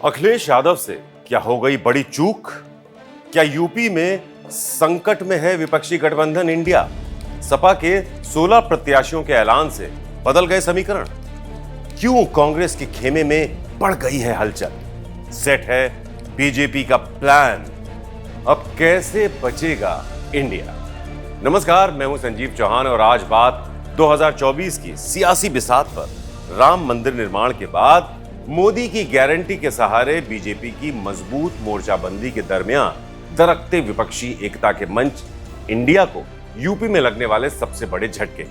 अखिलेश यादव से क्या हो गई बड़ी चूक? क्या यूपी में संकट में है विपक्षी गठबंधन इंडिया? सपा के 16 प्रत्याशियों के ऐलान से बदल गए समीकरण? क्यों कांग्रेस के खेमे में बढ़ गई है हलचल? सेट है बीजेपी का प्लान? अब कैसे बचेगा इंडिया? नमस्कार, मैं हूं संजीव चौहान और आज बात 2024 की सियासी बिसात पर। राम मंदिर निर्माण के बाद मोदी की गारंटी के सहारे बीजेपी की मजबूत मोर्चाबंदी के दरमियान दरकते विपक्षी एकता के मंच इंडिया को यूपी में लगने वाले सबसे बड़े झटके।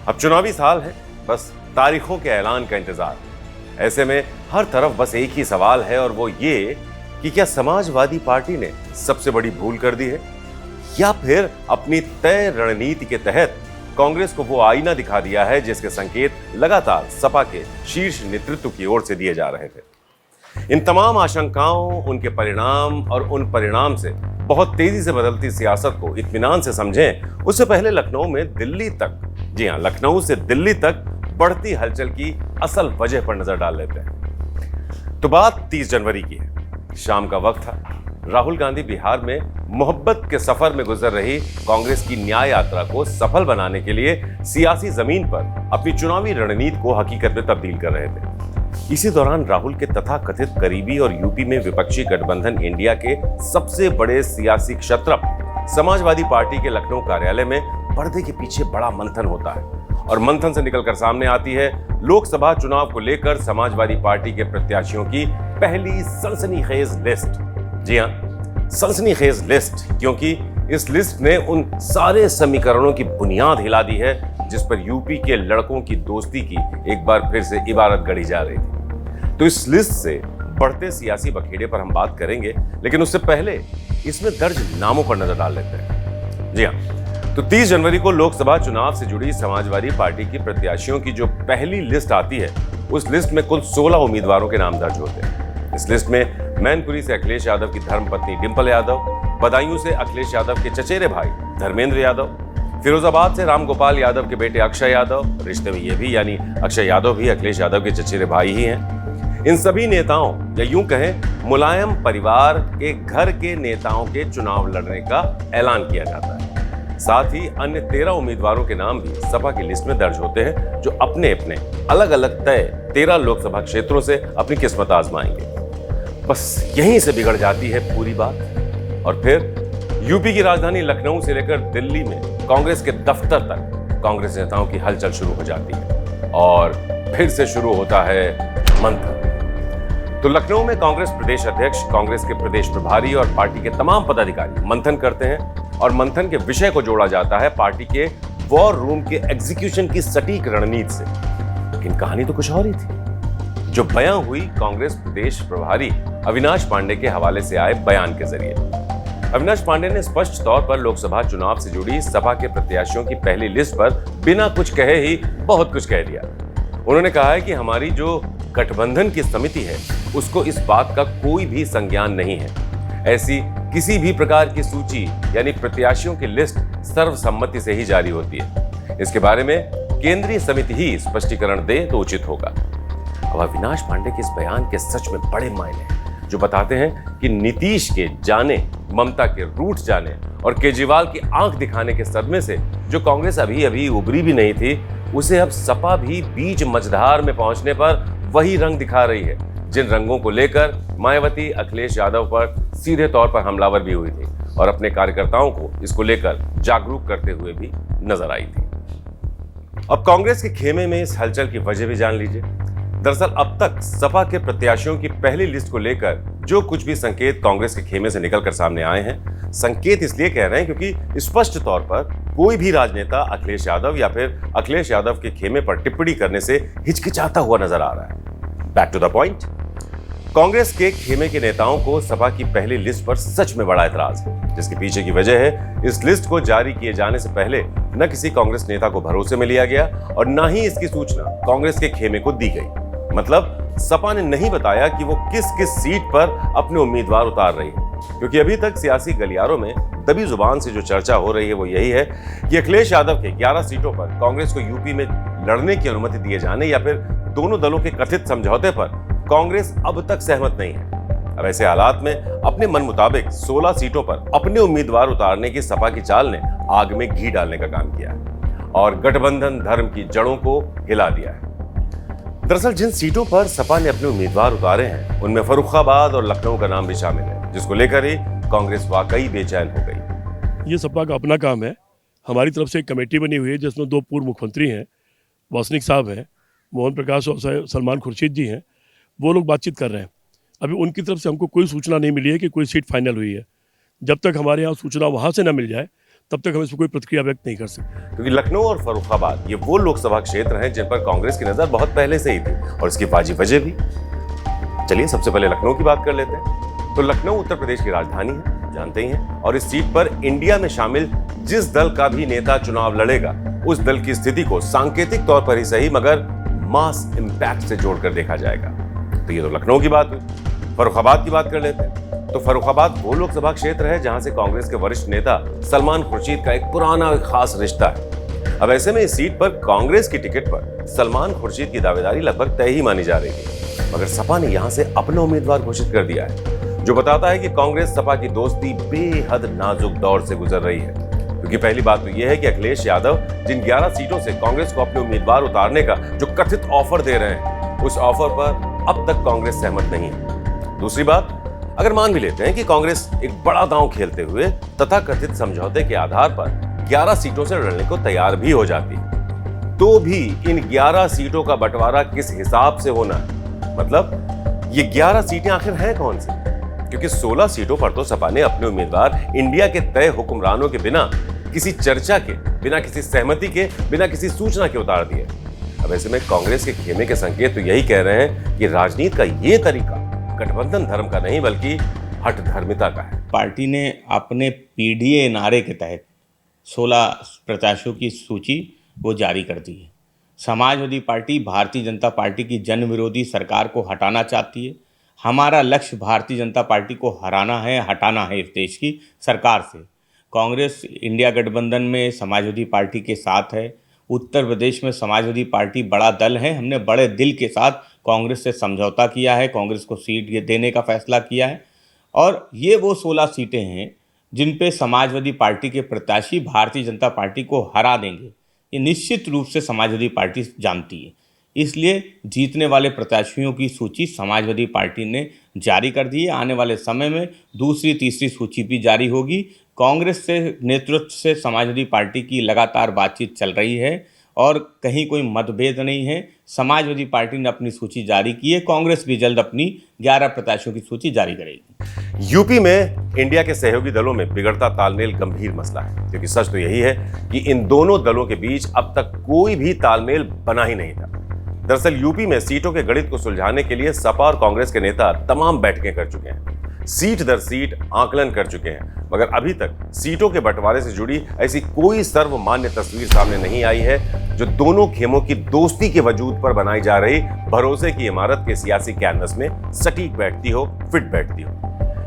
अब चुनावी साल है, बस तारीखों के ऐलान का इंतजार। ऐसे में हर तरफ बस एक ही सवाल है और वो ये कि क्या समाजवादी पार्टी ने सबसे बड़ी भूल कर दी है या फिर अपनी तय रणनीति के तहत कांग्रेस को वो आईना दिखा दिया है जिसके संकेत लगातार सपा के शीर्ष नेतृत्व की ओर से दिए जा रहे थे। इन तमाम आशंकाओं, उनके परिणाम और उन परिणाम से बहुत तेजी से बदलती सियासत को इत्मीनान से समझें, उससे पहले लखनऊ में दिल्ली तक, जी हां, लखनऊ से दिल्ली तक बढ़ती हलचल की असल वजह पर नजर डाल लेते हैं। तो बात 30 जनवरी की है। शाम का वक्त था। राहुल गांधी बिहार में मोहब्बत के सफर में गुजर रही कांग्रेस की न्याय यात्रा को सफल बनाने के लिए सियासी जमीन पर अपनी चुनावी रणनीति को हकीकत में तब्दील कर रहे थे। इसी दौरान राहुल के तथाकथित करीबी और यूपी में विपक्षी गठबंधन इंडिया के सबसे बड़े सियासी क्षत्रप समाजवादी पार्टी के लखनऊ कार्यालय में पर्दे के पीछे बड़ा मंथन होता है और मंथन से निकलकर सामने आती है लोकसभा चुनाव को लेकर समाजवादी पार्टी के प्रत्याशियों की पहली सनसनीखेज लिस्ट। जी हां, सनसनीखेज लिस्ट, क्योंकि इस लिस्ट ने उन सारे समीकरणों की बुनियाद हिला दी है जिस पर यूपी के लड़कों की दोस्ती की एक बार फिर से इबारत गढ़ी जा रही थी। तो इस लिस्ट से बढ़ते सियासी बखेड़े पर हम बात करेंगे, लेकिन उससे पहले इसमें दर्ज नामों पर नजर डाल लेते हैं। जी हां, तो 30 जनवरी को लोकसभा चुनाव से जुड़ी समाजवादी पार्टी की प्रत्याशियों की जो पहली लिस्ट आती है, उस लिस्ट में कुल 16 उम्मीदवारों के नाम दर्ज होते हैं। इस लिस्ट में मैनपुरी से अखिलेश यादव की धर्मपत्नी डिंपल यादव, बदायूं से अखिलेश यादव के चचेरे भाई धर्मेंद्र यादव, फिरोजाबाद से रामगोपाल यादव के बेटे अक्षय यादव, रिश्ते में ये भी यानी अक्षय यादव भी अखिलेश यादव के चचेरे भाई ही हैं। इन सभी नेताओं, या यूं कहें मुलायम परिवार के घर के नेताओं के चुनाव लड़ने का ऐलान किया जाता है। साथ ही अन्य 13 उम्मीदवारों के नाम भी सपा की लिस्ट में दर्ज होते हैं जो अपने अपने अलग अलग तय 13 लोकसभा क्षेत्रों से अपनी किस्मत आजमाएंगे। बस यहीं से बिगड़ जाती है पूरी बात और फिर यूपी की राजधानी लखनऊ से लेकर दिल्ली में कांग्रेस के दफ्तर तक कांग्रेस नेताओं की हलचल शुरू हो जाती है और फिर से शुरू होता है मंथन। तो लखनऊ में कांग्रेस प्रदेश अध्यक्ष, कांग्रेस के प्रदेश प्रभारी और पार्टी के तमाम पदाधिकारी मंथन करते हैं और मंथन के विषय को जोड़ा जाता है पार्टी के वॉर रूम के एग्जीक्यूशन की सटीक रणनीति से। लेकिन कहानी तो कुछ और ही थी जो बयां हुई कांग्रेस प्रदेश प्रभारी अविनाश पांडे के हवाले से आए बयान के जरिए। अविनाश पांडे ने स्पष्ट तौर पर लोकसभा चुनाव से जुड़ी सपा के प्रत्याशियों की पहली लिस्ट पर बिना कुछ कहे ही बहुत कुछ कह दिया। उन्होंने कहा है कि हमारी जो गठबंधन की समिति है उसको इस बात का कोई भी संज्ञान नहीं है। ऐसी किसी भी प्रकार की सूची यानी प्रत्याशियों की लिस्ट सर्वसम्मति से ही जारी होती है। इसके बारे में केंद्रीय समिति ही स्पष्टीकरण दे तो उचित होगा। अब अविनाश पांडे के इस बयान के सच में बड़े मायने हैं जो बताते हैं कि नीतीश के जाने, ममता के रूठ जाने और केजरीवाल की आंख दिखाने के सदमे से जो कांग्रेस अभी अभी उभरी भी नहीं थी, उसे अब सपा भी बीच मझधार में पहुंचने पर वही रंग दिखा रही है जिन रंगों को लेकर मायावती अखिलेश यादव पर सीधे तौर पर हमलावर भी हुई थी और अपने कार्यकर्ताओं को इसको लेकर जागरूक करते हुए भी नजर आई थी। अब कांग्रेस के खेमे में इस हलचल की वजह भी जान लीजिए। दरअसल अब तक सपा के प्रत्याशियों की पहली लिस्ट को लेकर जो कुछ भी संकेत कांग्रेस के खेमे से निकलकर सामने आए हैं, संकेत इसलिए कह रहे हैं क्योंकि स्पष्ट तौर पर कोई भी राजनेता अखिलेश यादव या फिर अखिलेश यादव के खेमे पर टिप्पणी करने से हिचकिचाता हुआ नजर आ रहा है। Back to the point, Congress के खेमे के नेताओं को सपा की पहली लिस्ट पर सच में बड़ा एतराज है, जिसके पीछे की वजह है इस लिस्ट को जारी किए जाने से पहले न किसी कांग्रेस नेता को भरोसे में लिया गया और न ही इसकी सूचना कांग्रेस के खेमे को दी गई। मतलब सपा ने नहीं बताया कि वो किस किस सीट पर अपने उम्मीदवार उतार रही है, क्योंकि अभी तक सियासी गलियारों में दबी जुबान से जो चर्चा हो रही है वो यही है कि अखिलेश यादव के 11 सीटों पर कांग्रेस को यूपी में लड़ने की अनुमति दिए जाने या फिर दोनों दलों के कथित समझौते पर कांग्रेस अब तक सहमत नहीं है। अब ऐसे हालात में अपने मन मुताबिक 16 सीटों पर अपने उम्मीदवार उतारने की सपा की चाल ने आग में घी डालने का काम किया है और गठबंधन धर्म की जड़ों को हिला दिया है। दरअसल जिन सीटों पर सपा ने अपने उम्मीदवार उतारे हैं उनमें फर्रुखाबाद और लखनऊ का नाम भी शामिल है, जिसको लेकर ही कांग्रेस वाकई बेचैन हो गई। ये सपा का अपना काम है। हमारी तरफ से एक कमेटी बनी हुई है जिसमें 2 पूर्व मुख्यमंत्री हैं, वासनिक साहब हैं, मोहन प्रकाश और सलमान खुर्शीद जी हैं। वो लोग बातचीत कर रहे हैं। अभी उनकी तरफ से हमको कोई सूचना नहीं मिली है कि कोई सीट फाइनल हुई है। जब तक हमारे यहाँ सूचना वहाँ से न मिल जाए तब तक हम इस पर कोई प्रतिक्रिया व्यक्त नहीं कर सकते। क्योंकि लखनऊ और फर्रुखाबाद ये वो लोकसभा क्षेत्र हैं जिन पर कांग्रेस की नजर बहुत पहले से ही थी और इसकी वाजिब वजह भी। चलिए सबसे पहले लखनऊ की बात कर लेते हैं। तो लखनऊ उत्तर प्रदेश की राजधानी है, जानते ही हैं, और इस सीट पर इंडिया में शामिल जिस दल का भी नेता चुनाव लड़ेगा उस दल की स्थिति को सांकेतिक तौर पर ही सही मगर मास इंपैक्ट से जोड़कर देखा जाएगा। तो ये तो लखनऊ की बात हुई। फर्रुखाबाद की बात कर लेते हैं। तो फर्रुखाबाद वो लोकसभा क्षेत्र है जहां से कांग्रेस के वरिष्ठ नेता सलमान खुर्शीद का एक पुराना खास रिश्ता है। अब ऐसे में इस सीट पर कांग्रेस की टिकट पर सलमान खुर्शीद की दावेदारी लगभग तय ही मानी जा रही है, मगर सपा ने यहां से अपना उम्मीदवार घोषित कर दिया है, जो बताता है कि कांग्रेस सपा की दोस्ती बेहद नाजुक दौर से गुजर रही है। क्योंकि पहली बात तो यह है कि अखिलेश यादव जिन 11 सीटों से कांग्रेस को अपने उम्मीदवार उतारने का जो कथित ऑफर दे रहे हैं उस ऑफर पर अब तक कांग्रेस सहमत नहीं है। दूसरी बात, अगर मान भी लेते हैं कि कांग्रेस एक बड़ा दांव खेलते हुए तथाकथित समझौते के आधार पर 11 सीटों से लड़ने को तैयार भी हो जाती है, तो भी इन 11 सीटों का बंटवारा किस हिसाब से होना है? मतलब ये 11 सीटें आखिर हैं कौन सी? क्योंकि 16 सीटों पर तो सपा ने अपने उम्मीदवार इंडिया के तय हुक्मरानों के बिना किसी चर्चा के, बिना किसी सहमति के, बिना किसी सूचना के उतार दिए। अब ऐसे में कांग्रेस के खेमे के संकेत तो यही कह रहे हैं कि राजनीति का ये तरीका गठबंधन धर्म का नहीं बल्कि हठ धर्मिता का है। पार्टी ने अपने पीडीए नारे के तहत 16 प्रत्याशियों की सूची वो जारी कर दी है। समाजवादी पार्टी भारतीय जनता पार्टी की जन विरोधी सरकार को हटाना चाहती है। हमारा लक्ष्य भारतीय जनता पार्टी को हराना है, हटाना है इस देश की सरकार से। कांग्रेस इंडिया गठबंधन में समाजवादी पार्टी के साथ है। उत्तर प्रदेश में समाजवादी पार्टी बड़ा दल है। हमने बड़े दिल के साथ कांग्रेस से समझौता किया है, कांग्रेस को सीट देने का फैसला किया है और ये वो 16 सीटें हैं जिन पे समाजवादी पार्टी के प्रत्याशी भारतीय जनता पार्टी को हरा देंगे। ये निश्चित रूप से समाजवादी पार्टी जानती है, इसलिए जीतने वाले प्रत्याशियों की सूची समाजवादी पार्टी ने जारी कर दी है। आने वाले समय में दूसरी तीसरी सूची भी जारी होगी। कांग्रेस से नेतृत्व से समाजवादी पार्टी की लगातार बातचीत चल रही है और कहीं कोई मतभेद नहीं है। समाजवादी पार्टी ने अपनी सूची जारी की है, कांग्रेस भी जल्द अपनी 11 प्रत्याशियों की सूची जारी करेगी। यूपी में इंडिया के सहयोगी दलों में बिगड़ता तालमेल गंभीर मसला है, क्योंकि सच तो यही है कि इन दोनों दलों के बीच अब तक कोई भी तालमेल बना ही नहीं था। दरअसल यूपी में सीटों के गणित को सुलझाने के लिए सपा और कांग्रेस के नेता तमाम बैठकें कर चुके हैं, सीट दर सीट आकलन कर चुके हैं, मगर अभी तक सीटों के बंटवारे से जुड़ी ऐसी कोई सर्वमान्य तस्वीर सामने नहीं आई है जो दोनों खेमों की दोस्ती के वजूद पर बनाई जा रही भरोसे की इमारत के सियासी कैनवस में सटीक बैठती हो, फिट बैठती हो।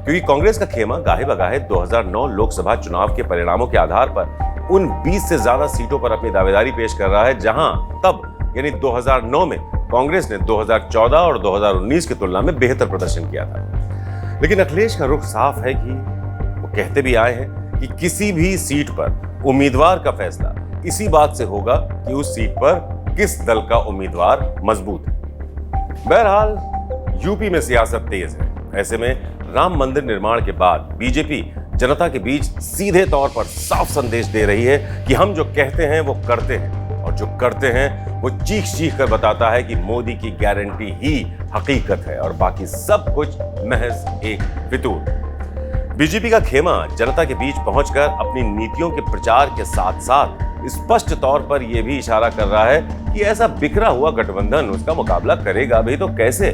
क्योंकि कांग्रेस का खेमा गाहे बगाहे 2009 लोकसभा चुनाव के परिणामों के आधार पर उन 20 से ज्यादा सीटों पर अपनी दावेदारी पेश कर रहा है, जहां तब यानी 2009 में कांग्रेस ने 2014 और 2019 की तुलना में बेहतर प्रदर्शन किया था। लेकिन अखिलेश का रुख साफ है कि वो कहते भी आए हैं कि किसी भी सीट पर उम्मीदवार का फैसला इसी बात से होगा कि उस सीट पर किस दल का उम्मीदवार मजबूत है। बहरहाल यूपी में सियासत तेज है। ऐसे में राम मंदिर निर्माण के बाद बीजेपी जनता के बीच सीधे तौर पर साफ संदेश दे रही है कि हम जो कहते हैं वो करते हैं, और जो करते हैं वो चीख चीख कर बताता है कि मोदी की गारंटी ही हकीकत है और बाकी सब कुछ महज एक फितूर। बीजेपी का खेमा जनता के बीच पहुंचकर अपनी नीतियों के प्रचार के साथ साथ स्पष्ट तौर पर यह भी इशारा कर रहा है कि ऐसा बिखरा हुआ गठबंधन उसका मुकाबला करेगा भी तो कैसे।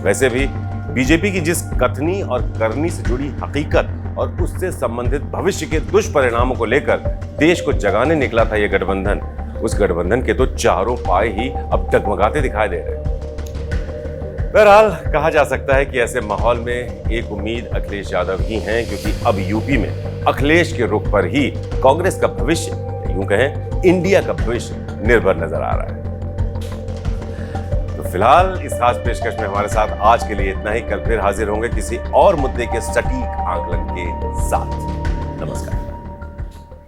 वैसे भी बीजेपी की जिस कथनी और करनी से जुड़ी हकीकत और उससे संबंधित भविष्य के दुष्परिणामों को लेकर देश को जगाने निकला था यह गठबंधन, उस गठबंधन के तो चारों पाए ही अब डगमगाते दिखाई दे रहे हैं। बहरहाल कहा जा सकता है कि ऐसे माहौल में एक उम्मीद अखिलेश यादव ही हैं, क्योंकि अब यूपी में अखिलेश के रुख पर ही कांग्रेस का भविष्य, यूं कहें इंडिया का भविष्य निर्भर नजर आ रहा है। तो फिलहाल इस खास पेशकश में हमारे साथ आज के लिए इतना ही। कल फिर हाजिर होंगे किसी और मुद्दे के सटीक आकलन के साथ।